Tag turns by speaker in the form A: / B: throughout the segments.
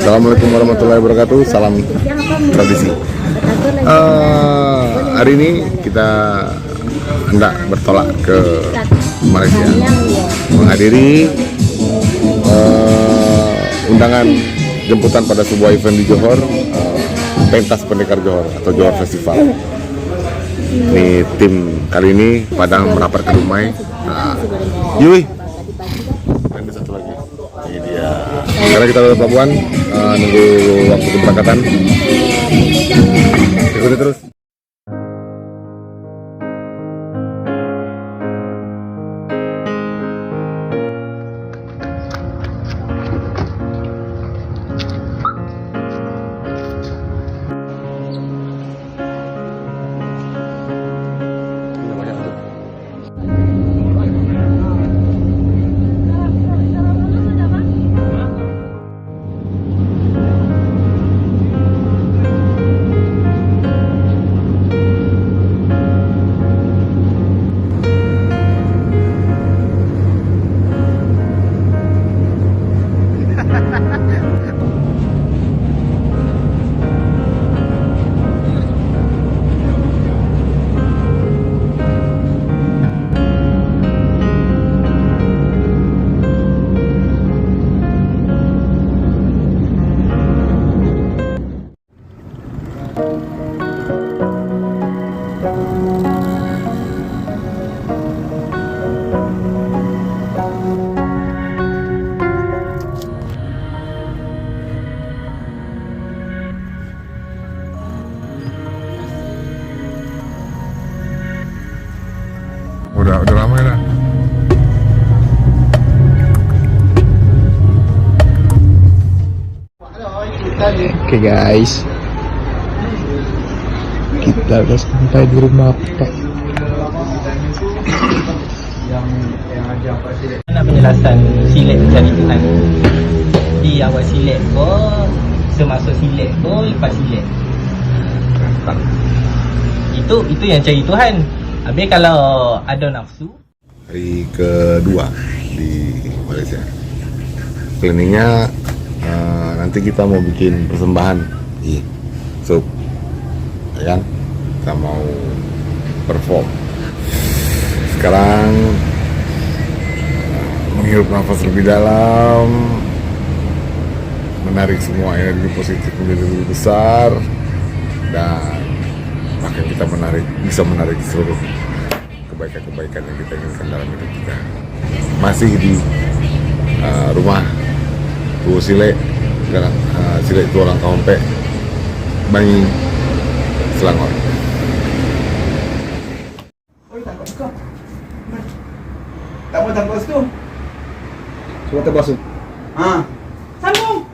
A: Assalamualaikum warahmatullahi wabarakatuh. Salam tradisi. Hari ini kita hendak bertolak ke Malaysia menghadiri undangan jemputan pada sebuah event di Johor, Pentas Pendekar Johor atau Johor Festival. Ini tim kali ini Padang merapat ke Dumai. Yui. Dan satu lagi. Ini dia. Sekarang kita ada pelabuhan, nunggu waktu keberangkatan. Ikuti terus. Udah ramai dah.
B: Oke guys, kita udah sampai di rumah Pak.
C: Nak penjelasan silet macam ni kan. Di awal silet pun, semasuk silet pun lepas silet. Itu yang cari Tuhan. Habis kalau ada nafsu.
A: Hari kedua di Malaysia. Planningnya nanti kita mau bikin persembahan sup, ya kan? Kita mau perform. Sekarang menghirup nafas lebih dalam, menarik semua energi positif menjadi lebih besar, dan bahkan kita bisa menarik seluruh kebaikan-kebaikan yang kita inginkan dalam hidup kita. Masih di rumah Bu Sile, Sile Tualang Kahompe, Bangi, Selangor.
D: Tak situ.
B: Coba terbasuh.
D: Sambung.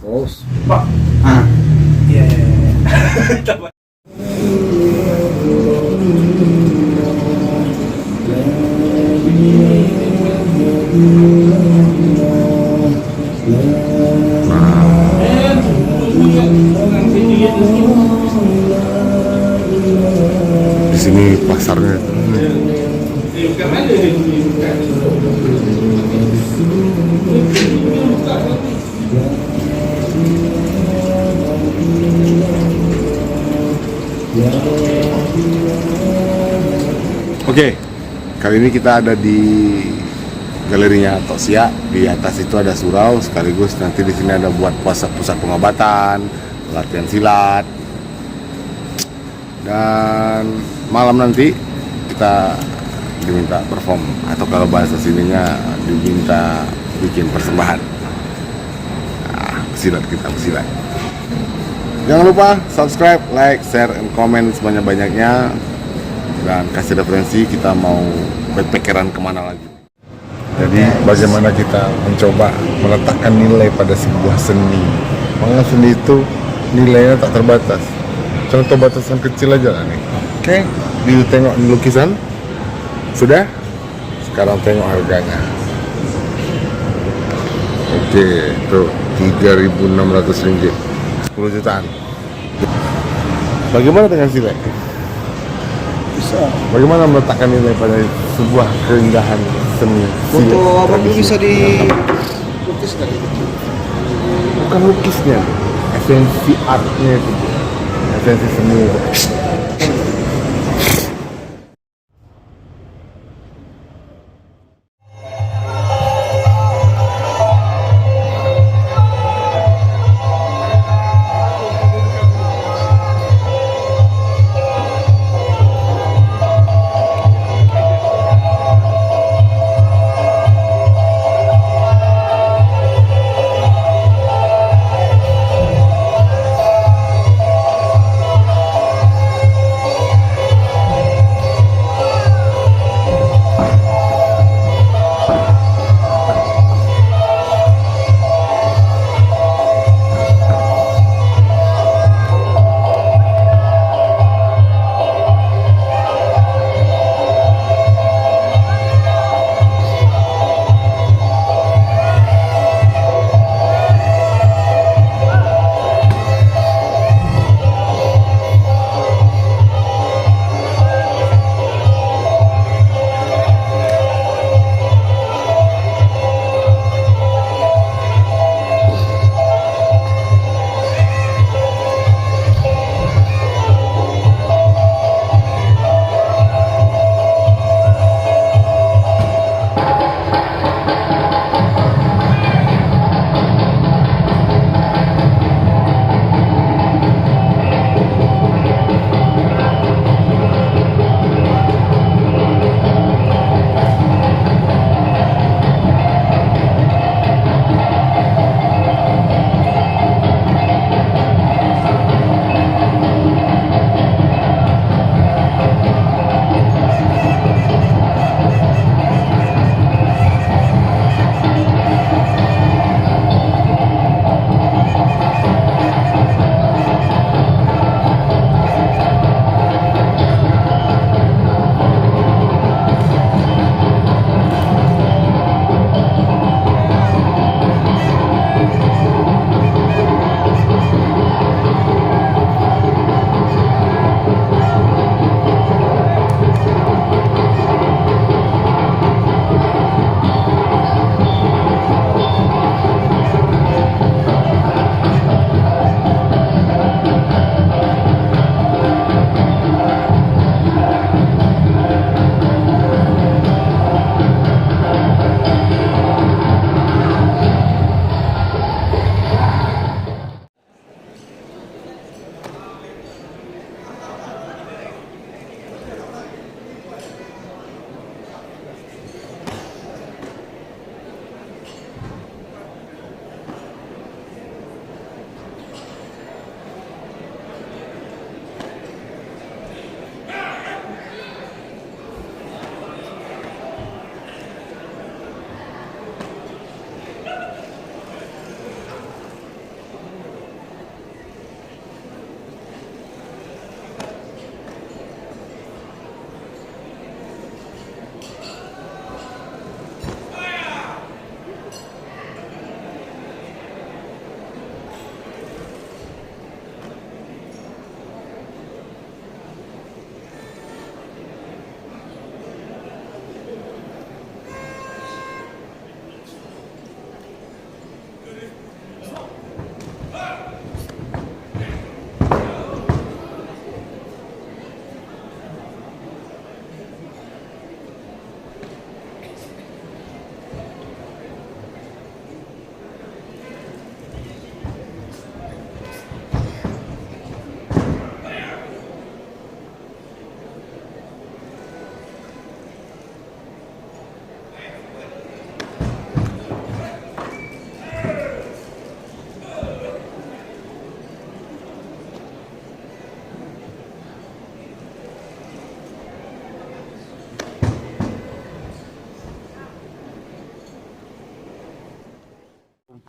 B: Oh,
D: Pak. Iya.
A: Di sini pasarnya. Oke, kali ini kita ada di galerinya Toksia. Di atas itu ada surau, sekaligus nanti di sini ada buat pusat pengobatan, latihan silat, dan malam nanti kita diminta perform, atau kalau bahasa sininya diminta bikin persembahan. Silat kita bersilat. Jangan lupa subscribe, like, share, and comment sebanyak-banyaknya, dan kasih referensi kita mau backpackeran kemana lagi. Jadi bagaimana kita mencoba meletakkan nilai pada sebuah seni. Maka seni itu nilainya tak terbatas. Contoh batasan kecil aja lah nih. Oke, ditengok di lukisan. Sudah? Sekarang tengok harganya. Oke, tuh Rp3.600, 10 jutaan. Bagaimana dengan silet?
D: Bisa.
A: Bagaimana meletakkan nilai pada sebuah keindahan seni silet?
D: Foto abang dulu bisa dilukis kali.
A: bukan lukisnya, esensi artnya itu, esensi seni.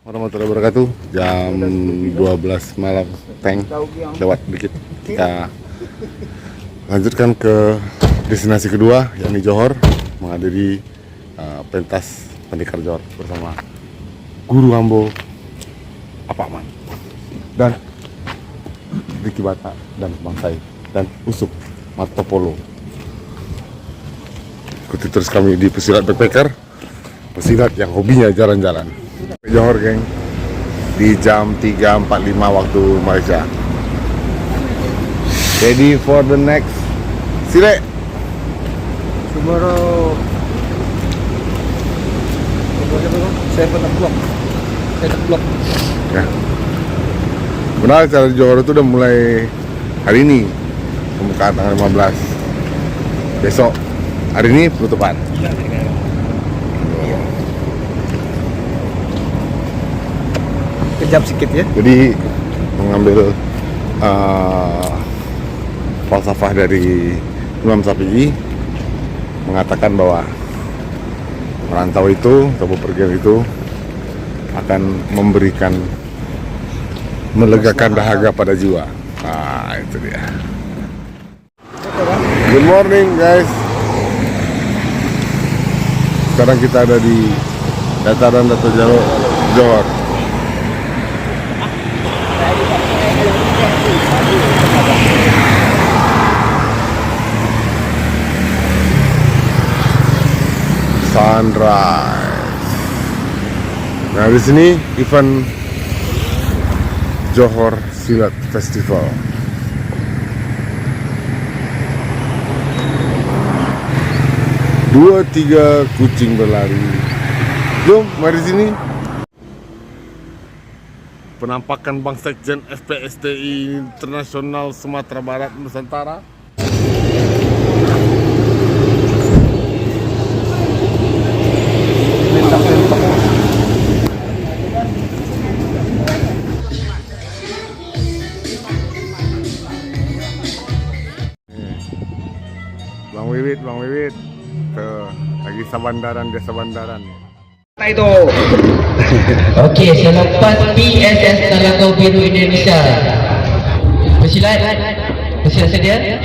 A: Warahmatullahi wabarakatuh. Jam 12 malam tank lewat dikit. Kita lanjutkan ke destinasi kedua, yakni Johor, menghadiri pentas Pendekar Johor bersama Guru Ambo Apaman dan Ricky Bata dan Bang Sai dan Usuk Matopolo. Ikuti terus kami di pesilat backpacker, pesilat yang hobinya jalan-jalan. Johor, geng. di jam 3.45 waktu Malaysia. Ready for the next Sile.
B: Tomorrow 7 o'clock. 8 o'clock.
A: Ya. Benar, acara di Johor itu udah mulai hari ini, pembukaan tanggal 15. Besok hari ini penutupan.
B: Kejap sedikit ya.
A: Jadi mengambil falsafah dari Imam Syafi'i mengatakan bahwa merantau itu atau bepergian itu akan memberikan melegakan dahaga pada jiwa. Nah, itu dia. Good morning guys. Sekarang kita ada di dataran Dato' Jaro, Johor. Sunrise. Nah, di sini event Johor Silat Festival. Dua tiga kucing berlari. Jom, mari sini. Penampakan Bank Sekjen FPSTI Internasional Sumatera Barat Nusantara. Bang Wiwit, tuh lagi sabandaran, dia sabandaran.
C: Okey, selepas PSS Telaga Biru Indonesia. Bersilat sedia?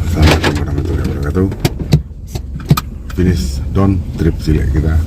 A: Assalamualaikum warahmatullahi wabarakatuh. Finish down trip silek kita.